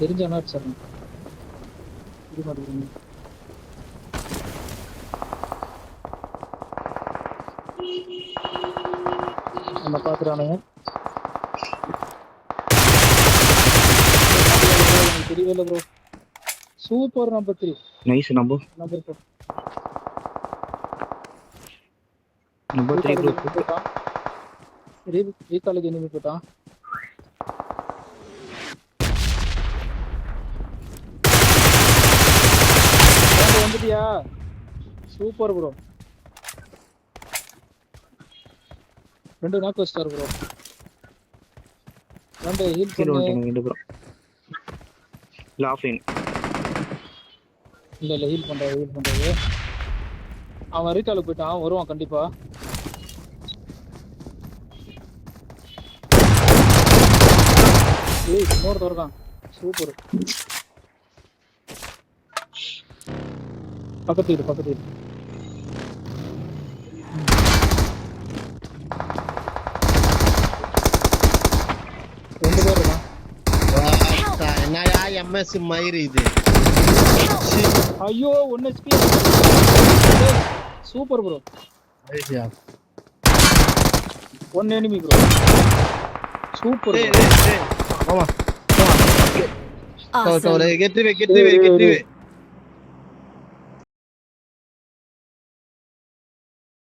தெரிஞ்ச not sir இது மாட்டேங்குது. நம்ம பாக்குறானுங்க தெரியல bro. Super number 3 nice number 4 number 3 bro. போட்டான் ரீகாலுக்கு எனிமி போட்டான். வந்துட்டியா? Super bro. 2 knock star bro. 2 heal பண்ணு. 2 ப்ரோ. இல்ல ஆஃப்லைன். இல்ல ஹீல் பண்றது. அவன் ரீகாலுக்கு போயிட்டான். வருவான் கண்டிப்பா. ஏய் இன்னொரு தரகான். சூப்பர். பக்கத்து வீடு 2 பேர் இருக்கான். என்னயா எம்எஸ் மயிறு இது. ஐயோ 1 HP. Super bro. 1 enemy bro. Super. ஆமா. Get away.